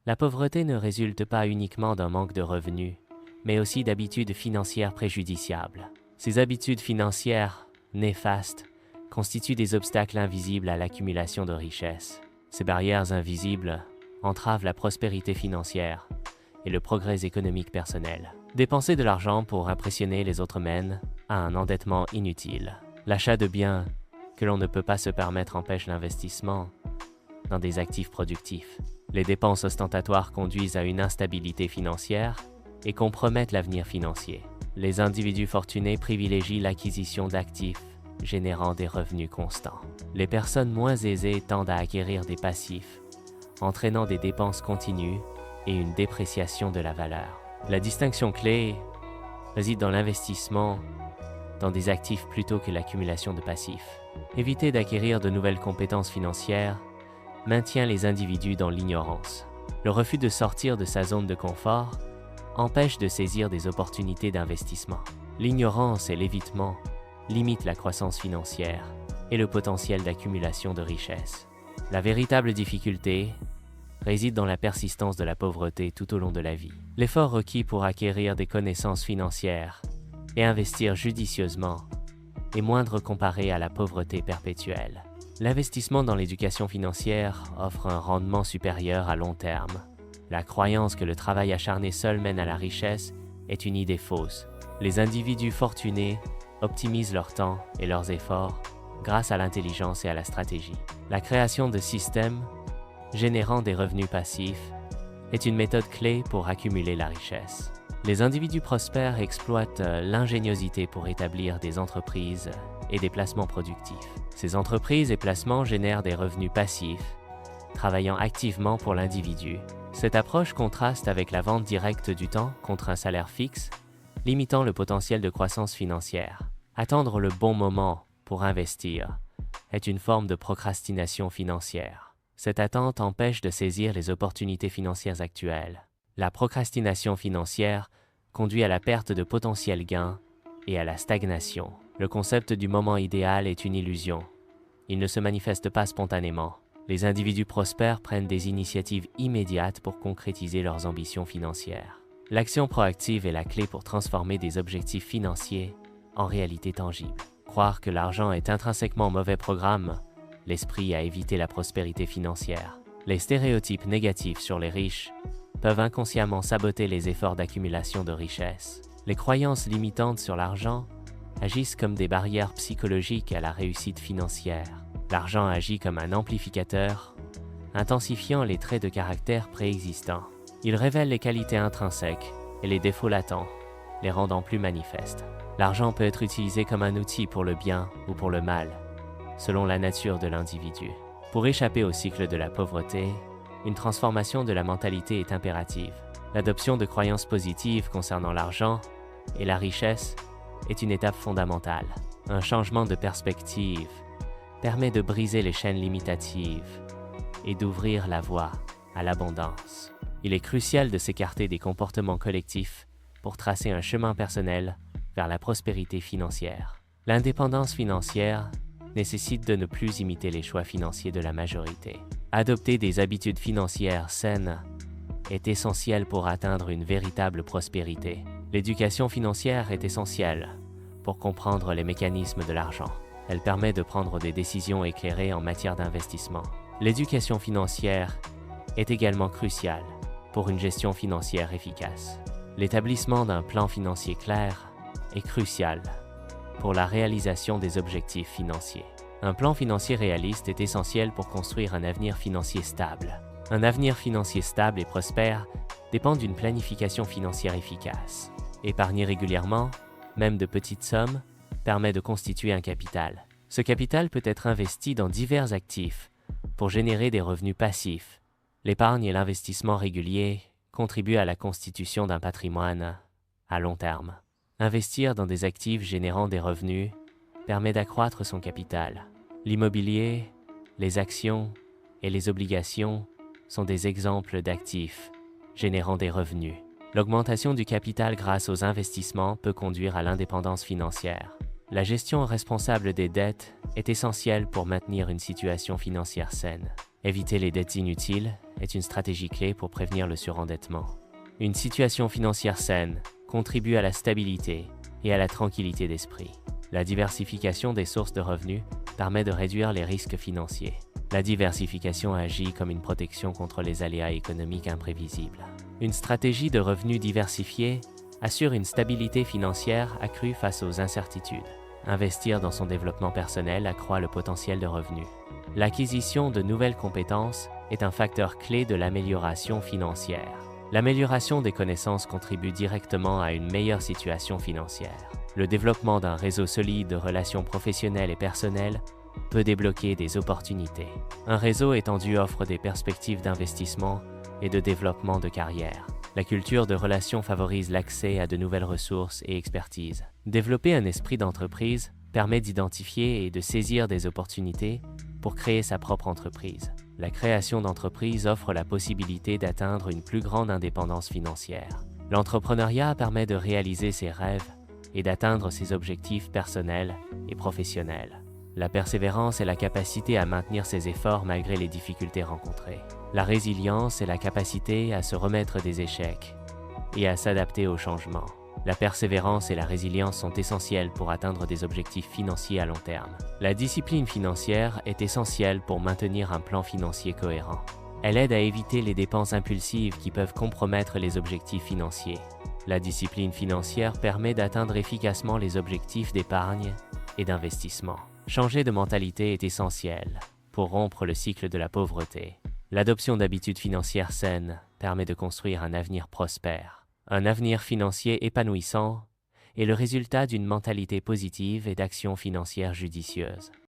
La pauvreté ne résulte pas uniquement d'un manque de revenus, mais aussi d'habitudes financières préjudiciables. Ces habitudes financières néfastes constituent des obstacles invisibles à l'accumulation de richesses. Ces barrières invisibles entravent la prospérité financière et le progrès économique personnel. Dépenser de l'argent pour impressionner les autres mène à un endettement inutile. L'achat de biens que l'on ne peut pas se permettre empêche l'investissement dans des actifs productifs. Les dépenses ostentatoires conduisent à une instabilité financière et compromettent l'avenir financier. Les individus fortunés privilégient l'acquisition d'actifs générant des revenus constants. Les personnes moins aisées tendent à acquérir des passifs, entraînant des dépenses continues et une dépréciation de la valeur. La distinction clé réside dans l'investissement dans des actifs plutôt que l'accumulation de passifs. Éviter d'acquérir de nouvelles compétences financières maintient les individus dans l'ignorance. Le refus de sortir de sa zone de confort empêche de saisir des opportunités d'investissement. L'ignorance et l'évitement limitent la croissance financière et le potentiel d'accumulation de richesses. La véritable difficulté réside dans la persistance de la pauvreté tout au long de la vie. L'effort requis pour acquérir des connaissances financières et investir judicieusement est moindre comparé à la pauvreté perpétuelle. L'investissement dans l'éducation financière offre un rendement supérieur à long terme. La croyance que le travail acharné seul mène à la richesse est une idée fausse. Les individus fortunés optimisent leur temps et leurs efforts grâce à l'intelligence et à la stratégie. La création de systèmes générant des revenus passifs est une méthode clé pour accumuler la richesse. Les individus prospères exploitent l'ingéniosité pour établir des entreprises et des placements productifs. Ces entreprises et placements génèrent des revenus passifs, travaillant activement pour l'individu. Cette approche contraste avec la vente directe du temps contre un salaire fixe, limitant le potentiel de croissance financière. Attendre le bon moment pour investir est une forme de procrastination financière. Cette attente empêche de saisir les opportunités financières actuelles. La procrastination financière conduit à la perte de potentiels gains et à la stagnation. Le concept du moment idéal est une illusion. Il ne se manifeste pas spontanément. Les individus prospères prennent des initiatives immédiates pour concrétiser leurs ambitions financières. L'action proactive est la clé pour transformer des objectifs financiers en réalité tangible. Croire que l'argent est intrinsèquement mauvais programme l'esprit à éviter la prospérité financière. Les stéréotypes négatifs sur les riches peuvent inconsciemment saboter les efforts d'accumulation de richesses. Les croyances limitantes sur l'argent agissent comme des barrières psychologiques à la réussite financière. L'argent agit comme un amplificateur, intensifiant les traits de caractère préexistants. Il révèle les qualités intrinsèques et les défauts latents, les rendant plus manifestes. L'argent peut être utilisé comme un outil pour le bien ou pour le mal, selon la nature de l'individu. Pour échapper au cycle de la pauvreté, une transformation de la mentalité est impérative. L'adoption de croyances positives concernant l'argent et la richesse est une étape fondamentale. Un changement de perspective permet de briser les chaînes limitatives et d'ouvrir la voie à l'abondance. Il est crucial de s'écarter des comportements collectifs pour tracer un chemin personnel vers la prospérité financière. L'indépendance financière nécessite de ne plus imiter les choix financiers de la majorité. Adopter des habitudes financières saines est essentiel pour atteindre une véritable prospérité. L'éducation financière est essentielle pour comprendre les mécanismes de l'argent. Elle permet de prendre des décisions éclairées en matière d'investissement. L'éducation financière est également cruciale pour une gestion financière efficace. L'établissement d'un plan financier clair est crucial pour la réalisation des objectifs financiers. Un plan financier réaliste est essentiel pour construire un avenir financier stable. Un avenir financier stable et prospère dépend d'une planification financière efficace. Épargner régulièrement, même de petites sommes, permet de constituer un capital. Ce capital peut être investi dans divers actifs pour générer des revenus passifs. L'épargne et l'investissement régulier contribuent à la constitution d'un patrimoine à long terme. Investir dans des actifs générant des revenus permet d'accroître son capital. L'immobilier, les actions et les obligations sont des exemples d'actifs générant des revenus. L'augmentation du capital grâce aux investissements peut conduire à l'indépendance financière. La gestion responsable des dettes est essentielle pour maintenir une situation financière saine. Éviter les dettes inutiles est une stratégie clé pour prévenir le surendettement. Une situation financière saine contribue à la stabilité et à la tranquillité d'esprit. La diversification des sources de revenus permet de réduire les risques financiers. La diversification agit comme une protection contre les aléas économiques imprévisibles. Une stratégie de revenus diversifiée assure une stabilité financière accrue face aux incertitudes. Investir dans son développement personnel accroît le potentiel de revenus. L'acquisition de nouvelles compétences est un facteur clé de l'amélioration financière. L'amélioration des connaissances contribue directement à une meilleure situation financière. Le développement d'un réseau solide de relations professionnelles et personnelles peut débloquer des opportunités. Un réseau étendu offre des perspectives d'investissement et de développement de carrière. La culture de relations favorise l'accès à de nouvelles ressources et expertises. Développer un esprit d'entreprise permet d'identifier et de saisir des opportunités pour créer sa propre entreprise. La création d'entreprises offre la possibilité d'atteindre une plus grande indépendance financière. L'entrepreneuriat permet de réaliser ses rêves et d'atteindre ses objectifs personnels et professionnels. La persévérance est la capacité à maintenir ses efforts malgré les difficultés rencontrées. La résilience est la capacité à se remettre des échecs et à s'adapter aux changements. La persévérance et la résilience sont essentielles pour atteindre des objectifs financiers à long terme. La discipline financière est essentielle pour maintenir un plan financier cohérent. Elle aide à éviter les dépenses impulsives qui peuvent compromettre les objectifs financiers. La discipline financière permet d'atteindre efficacement les objectifs d'épargne et d'investissement. Changer de mentalité est essentiel pour rompre le cycle de la pauvreté. L'adoption d'habitudes financières saines permet de construire un avenir prospère. Un avenir financier épanouissant est le résultat d'une mentalité positive et d'actions financières judicieuses.